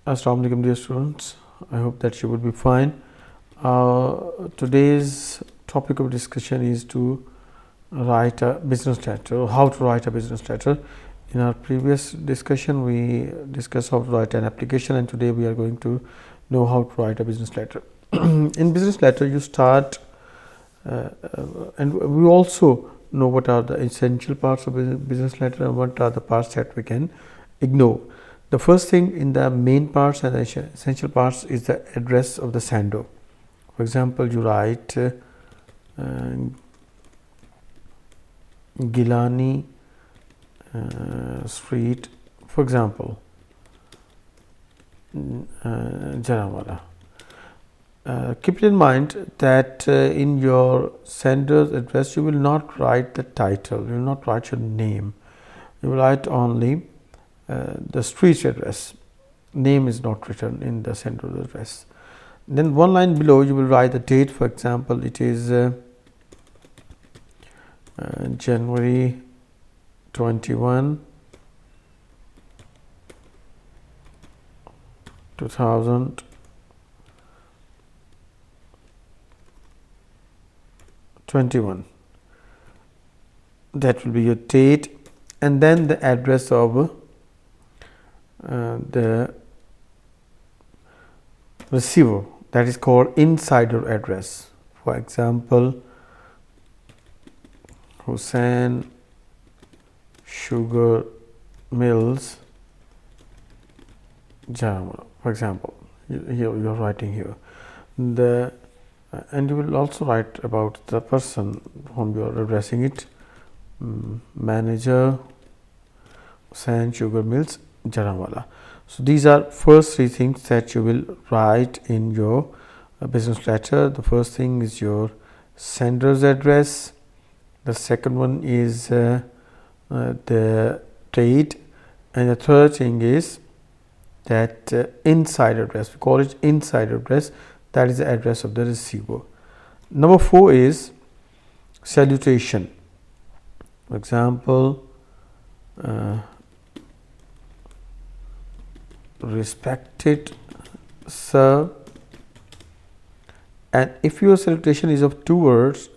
Assalamu alaikum dear students, I hope that you will be fine. Today's topic of discussion is to write a business letter, or how to write a business letter. In our previous discussion we discussed how to write an application, and today we are going to know how to write a business letter. In business letter you start and we also know what are the essential parts of a business letter and what are the parts that we can ignore. The first thing in the main parts and the essential parts is the address of the sender. For example, you write Gilani Street, for example, Jaramwala. Keep it in mind that in your sender's address you will not write the title, you will not write your name, you will write only the street address. Name is not written in the sender's address. Then one line below you will write the date. For example, it is January 21, 2021. That will be your date, and then the address of the receiver, that is called insider address. For example, Hussain Sugar Mills, Jama. For example, here you are writing here the and you will also write about the person whom you are addressing it, manager Hussain Sugar Mills, Jaramwala. So these are first three things that you will write in your business letter. The first thing is your sender's address. The second one is the date, and the third thing is that inside address. We call it inside address. That is the address of the receiver. Number 4 is salutation. For example, respected sir. And if your salutation is of 2 words,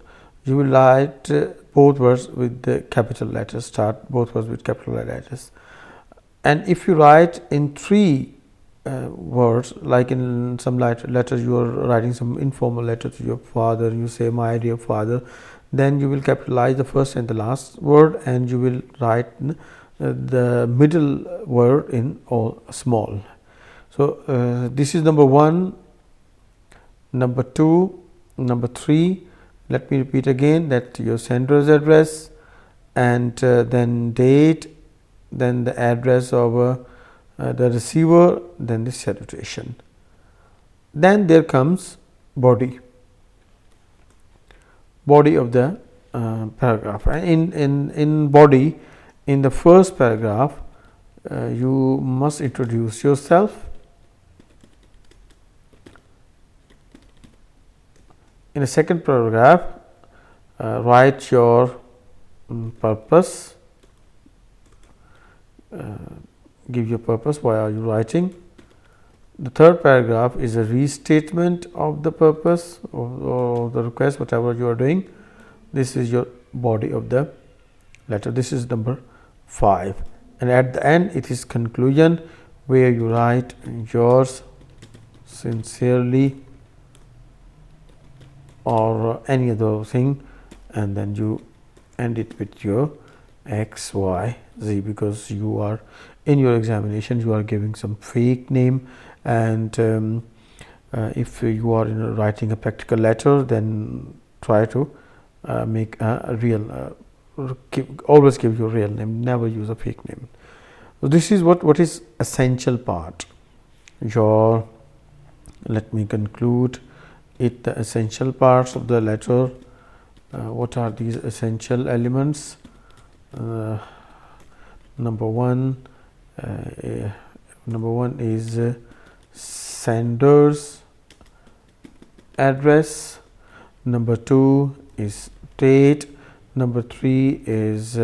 you will write both words with the capital letters, start both words with capital letters. And if you write in 3 words, like in some letters you are writing some informal letter to your father, you say my dear father, then you will capitalize the first and the last word, and you will write the middle word in all small. So this is number 1, number 2, number 3. Let me repeat again, that your sender's address, and then date, then the address of the receiver, then the salutation. Then there comes body of the paragraph. And in body, in the first paragraph, you must introduce yourself. In the second paragraph, write your purpose. Give your purpose, why are you writing. The third paragraph is a restatement of the purpose or the request, whatever you are doing. This is your body of the letter. This is number 5, and at the end it is conclusion, where you write yours sincerely or any other thing, and then you end it with your X, Y, Z, because you are in your examination you are giving some fake name, and if you are writing a practical letter, then try to make a real always give your real name, never use a fake name. So this is what is essential part. Let me conclude it, the essential parts of the letter. What are these essential elements? Number 1 is sender's address. Number 2 is date. Number 3 is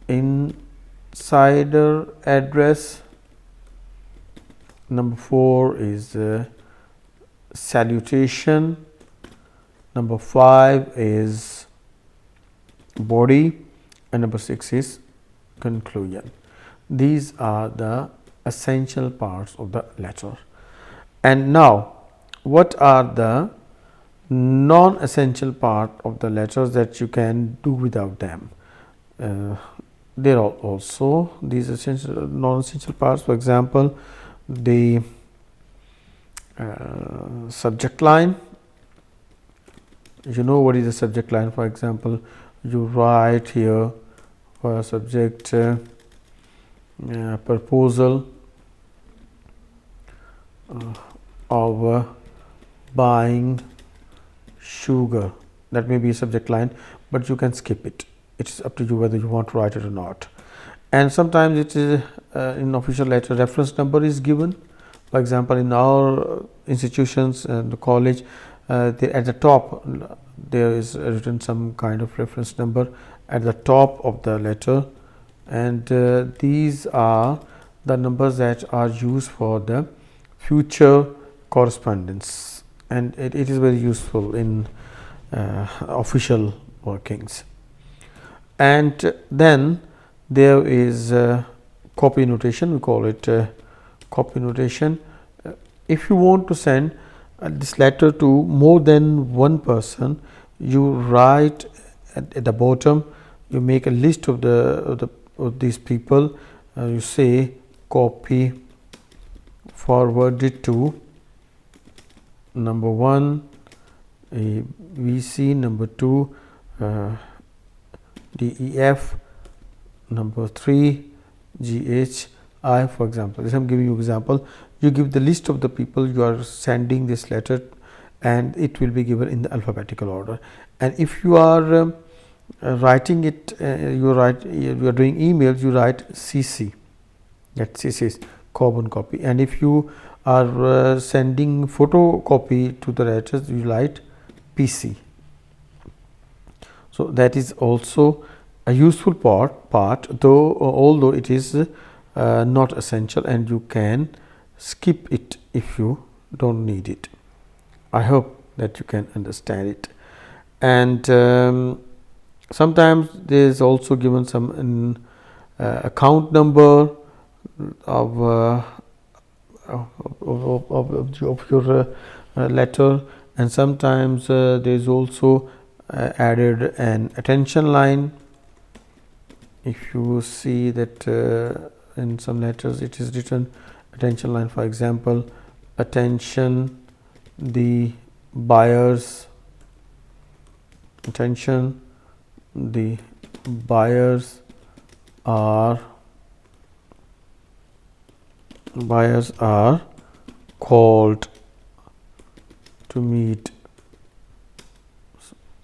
insider address. Number 4 is salutation. Number 5 is body, and number 6 is conclusion. These are the essential parts of the letter. And now, what are the non-essential part of the letters that you can do without them? There are also these essential non-essential parts. For example, the subject line. You know what is the subject line. For example, you write here for subject proposal of buying sugar. That may be a subject line, but you can skip it. It's up to you whether you want to write it or not. And sometimes it is in official letter reference number is given. For example, in our institutions and the college, at the top there is written some kind of reference number at the top of the letter, and these are the numbers that are used for the future correspondence, and it is very useful in official workings. And then there is copy notation. We call it copy notation. If you want to send this letter to more than one person, you write at the bottom, you make a list of these people. You say copy forwarded to number 1 VC, number 2 DEF, number 3 GHI. For example, this I am giving you example. You give the list of the people you are sending this letter, and it will be given in the alphabetical order. And if you are writing it, you are doing emails, you write CC. That CC is carbon copy. And if you are sending photocopy to the letters, you write PC. So that is also a useful part, though although it is not essential, and you can skip it if you don't need it. I hope that you can understand it. And sometimes there is also given some account number of your letter, and sometimes there is also added an attention line. If you see that in some letters it is written attention line, for example, attention the buyers, attention the buyers are called to meet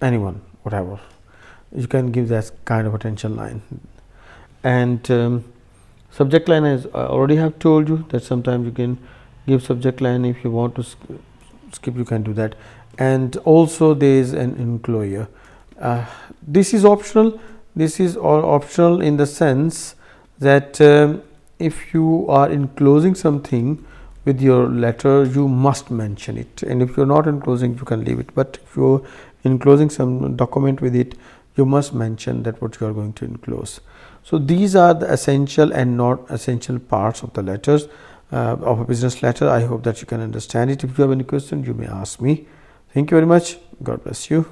anyone, whatever. You can give that kind of attention line. And subject line, as I already have told you, that sometimes you can give subject line. If you want to skip, you can do that. And also there is an enclosure. This is optional. This is all optional in the sense that if you are enclosing something with your letter, you must mention it, and if you are not enclosing, you can leave it. But if you are enclosing some document with it, you must mention that what you are going to enclose. So these are the essential and not essential parts of the letters of a business letter. I hope that you can understand it. If you have any question, you may ask me. Thank you very much. God bless you.